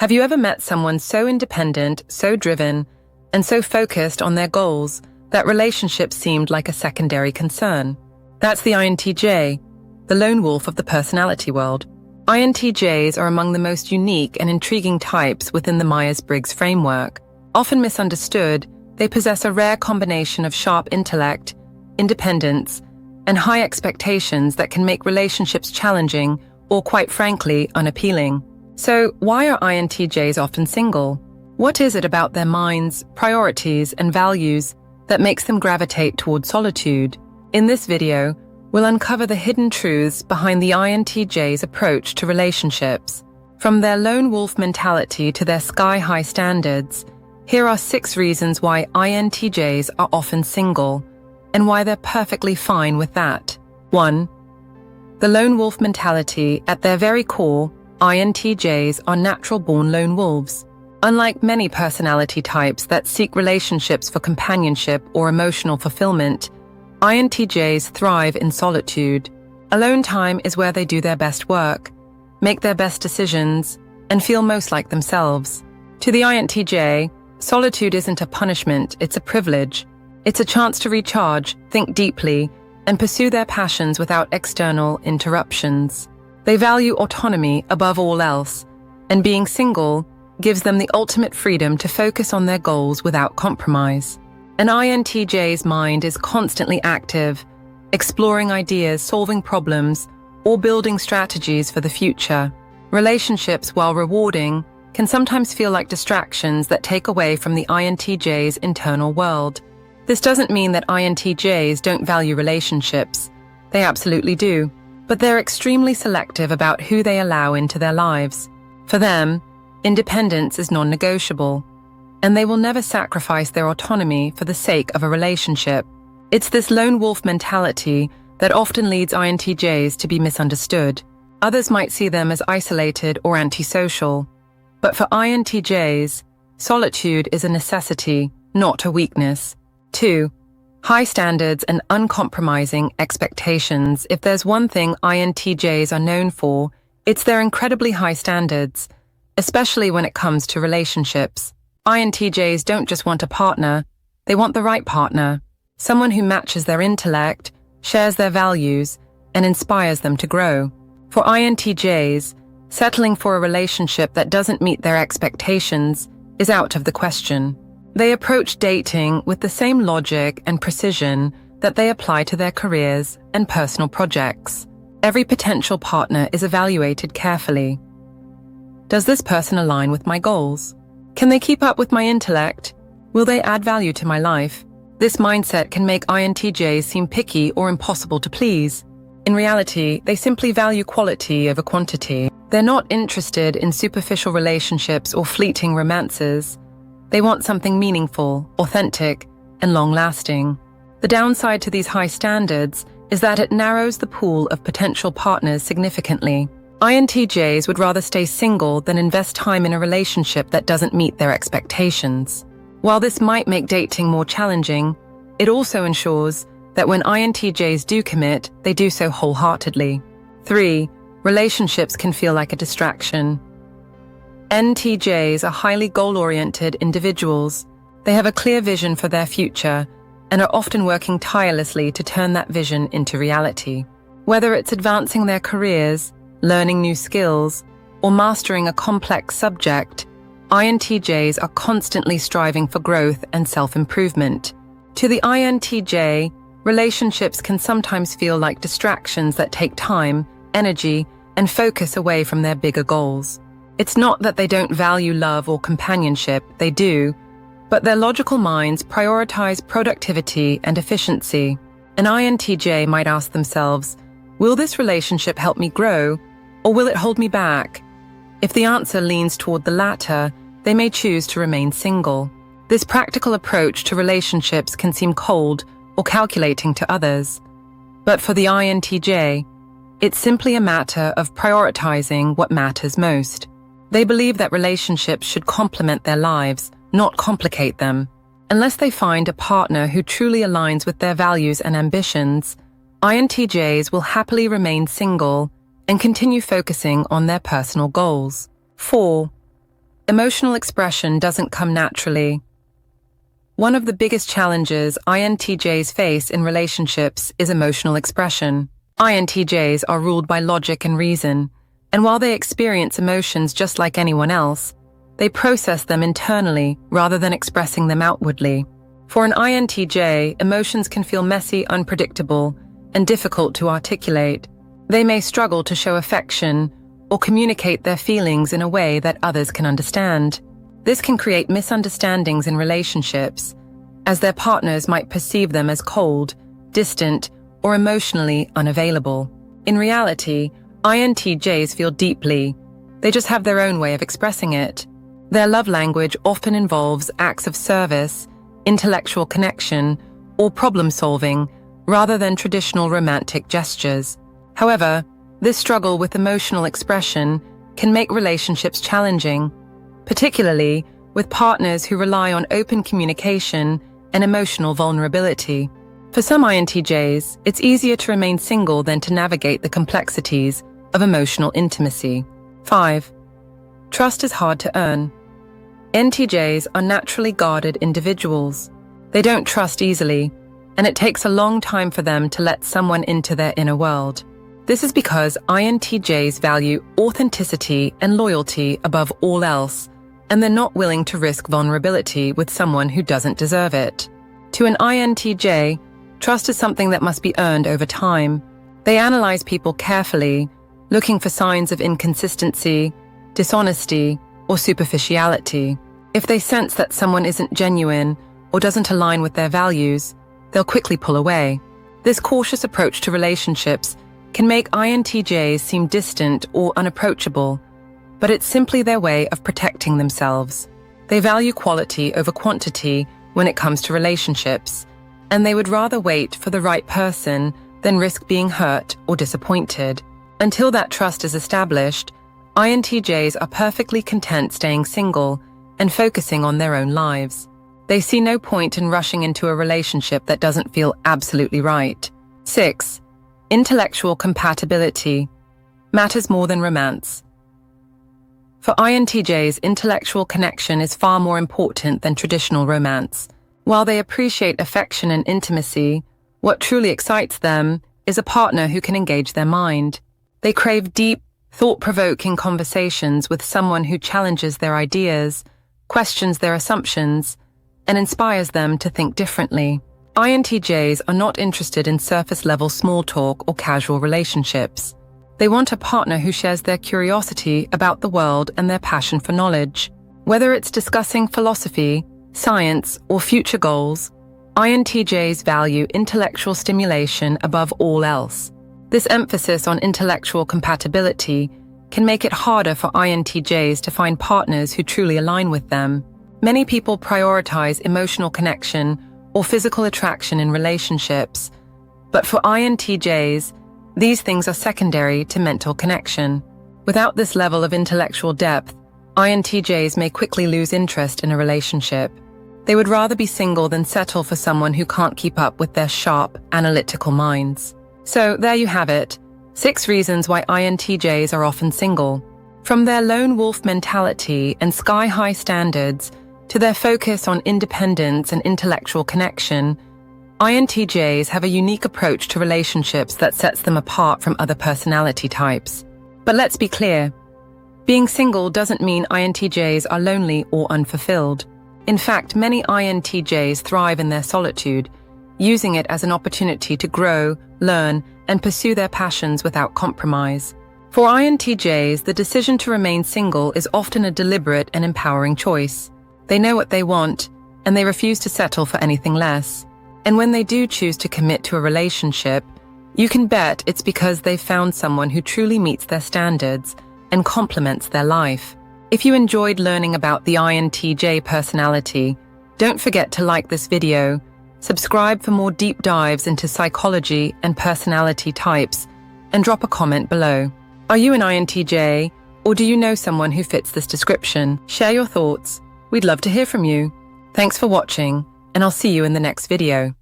Have you ever met someone so independent, so driven, and so focused on their goals that relationships seemed like a secondary concern? That's the INTJ, the lone wolf of the personality world. INTJs are among the most unique and intriguing types within the Myers-Briggs framework. Often misunderstood, they possess a rare combination of sharp intellect, independence, and high expectations that can make relationships challenging or, quite frankly, unappealing. So, why are INTJs often single? What is it about their minds, priorities, and values that makes them gravitate toward solitude? In this video, we'll uncover the hidden truths behind the INTJ's approach to relationships. From their lone wolf mentality to their sky-high standards, here are 6 reasons why INTJs are often single, and why they're perfectly fine with that. 1. The lone wolf mentality. At their very core, INTJs are natural-born lone wolves. Unlike many personality types that seek relationships for companionship or emotional fulfillment, INTJs thrive in solitude. Alone time is where they do their best work, make their best decisions, and feel most like themselves. To the INTJ, solitude isn't a punishment, it's a privilege. It's a chance to recharge, think deeply, and pursue their passions without external interruptions. They value autonomy above all else, and being single gives them the ultimate freedom to focus on their goals without compromise. An INTJ's mind is constantly active, exploring ideas, solving problems, or building strategies for the future. Relationships, while rewarding, can sometimes feel like distractions that take away from the INTJ's internal world. This doesn't mean that INTJs don't value relationships. They absolutely do, but they're extremely selective about who they allow into their lives. For them, independence is non-negotiable, and they will never sacrifice their autonomy for the sake of a relationship. It's this lone wolf mentality that often leads INTJs to be misunderstood. Others might see them as isolated or antisocial, but for INTJs, solitude is a necessity, not a weakness. 2. High standards and uncompromising expectations. If there's one thing INTJs are known for, it's their incredibly high standards, especially when it comes to relationships. INTJs don't just want a partner, they want the right partner, someone who matches their intellect, shares their values, and inspires them to grow. For INTJs, settling for a relationship that doesn't meet their expectations is out of the question. They approach dating with the same logic and precision that they apply to their careers and personal projects. Every potential partner is evaluated carefully. Does this person align with my goals? Can they keep up with my intellect? Will they add value to my life? This mindset can make INTJs seem picky or impossible to please. In reality, they simply value quality over quantity. They're not interested in superficial relationships or fleeting romances. They want something meaningful, authentic, and long-lasting. The downside to these high standards is that it narrows the pool of potential partners significantly. INTJs would rather stay single than invest time in a relationship that doesn't meet their expectations. While this might make dating more challenging, it also ensures that when INTJs do commit, they do so wholeheartedly. 3. Relationships can feel like a distraction. INTJs are highly goal-oriented individuals. They have a clear vision for their future and are often working tirelessly to turn that vision into reality. Whether it's advancing their careers, learning new skills, or mastering a complex subject, INTJs are constantly striving for growth and self-improvement. To the INTJ, relationships can sometimes feel like distractions that take time, energy, and focus away from their bigger goals. It's not that they don't value love or companionship, they do, but their logical minds prioritize productivity and efficiency. An INTJ might ask themselves, will this relationship help me grow, or will it hold me back? If the answer leans toward the latter, they may choose to remain single. This practical approach to relationships can seem cold or calculating to others, but for the INTJ, it's simply a matter of prioritizing what matters most. They believe that relationships should complement their lives, not complicate them. Unless they find a partner who truly aligns with their values and ambitions, INTJs will happily remain single and continue focusing on their personal goals. 4. Emotional expression doesn't come naturally. One of the biggest challenges INTJs face in relationships is emotional expression. INTJs are ruled by logic and reason, and while they experience emotions just like anyone else, they process them internally rather than expressing them outwardly. For an INTJ, emotions can feel messy, unpredictable, and difficult to articulate. They may struggle to show affection or communicate their feelings in a way that others can understand. This can create misunderstandings in relationships, as their partners might perceive them as cold, distant, or emotionally unavailable. In reality, INTJs feel deeply. They just have their own way of expressing it. Their love language often involves acts of service, intellectual connection, or problem-solving, rather than traditional romantic gestures. However, this struggle with emotional expression can make relationships challenging, particularly with partners who rely on open communication and emotional vulnerability. For some INTJs, it's easier to remain single than to navigate the complexities of emotional intimacy. 5. Trust is hard to earn. INTJs are naturally guarded individuals. They don't trust easily, and it takes a long time for them to let someone into their inner world. This is because INTJs value authenticity and loyalty above all else, and they're not willing to risk vulnerability with someone who doesn't deserve it. To an INTJ, trust is something that must be earned over time. They analyze people carefully, looking for signs of inconsistency, dishonesty, or superficiality. If they sense that someone isn't genuine or doesn't align with their values, they'll quickly pull away. This cautious approach to relationships can make INTJs seem distant or unapproachable, but it's simply their way of protecting themselves. They value quality over quantity when it comes to relationships, and they would rather wait for the right person than risk being hurt or disappointed. Until that trust is established, INTJs are perfectly content staying single and focusing on their own lives. They see no point in rushing into a relationship that doesn't feel absolutely right. 6. Intellectual compatibility matters more than romance. For INTJs, intellectual connection is far more important than traditional romance. While they appreciate affection and intimacy, what truly excites them is a partner who can engage their mind. They crave deep, thought-provoking conversations with someone who challenges their ideas, questions their assumptions, and inspires them to think differently. INTJs are not interested in surface-level small talk or casual relationships. They want a partner who shares their curiosity about the world and their passion for knowledge. Whether it's discussing philosophy, science, or future goals, INTJs value intellectual stimulation above all else. This emphasis on intellectual compatibility can make it harder for INTJs to find partners who truly align with them. Many people prioritize emotional connection or physical attraction in relationships, but for INTJs, these things are secondary to mental connection. Without this level of intellectual depth, INTJs may quickly lose interest in a relationship. They would rather be single than settle for someone who can't keep up with their sharp, analytical minds. So there you have it, 6 reasons why INTJs are often single. From their lone wolf mentality and sky-high standards to their focus on independence and intellectual connection, INTJs have a unique approach to relationships that sets them apart from other personality types. But let's be clear, being single doesn't mean INTJs are lonely or unfulfilled. In fact, many INTJs thrive in their solitude, using it as an opportunity to grow, learn, and pursue their passions without compromise. For INTJs, the decision to remain single is often a deliberate and empowering choice. They know what they want, and they refuse to settle for anything less. And when they do choose to commit to a relationship, you can bet it's because they've found someone who truly meets their standards and complements their life. If you enjoyed learning about the INTJ personality, don't forget to like this video, subscribe for more deep dives into psychology and personality types, and drop a comment below. Are you an INTJ, or do you know someone who fits this description? Share your thoughts. We'd love to hear from you. Thanks for watching, and I'll see you in the next video.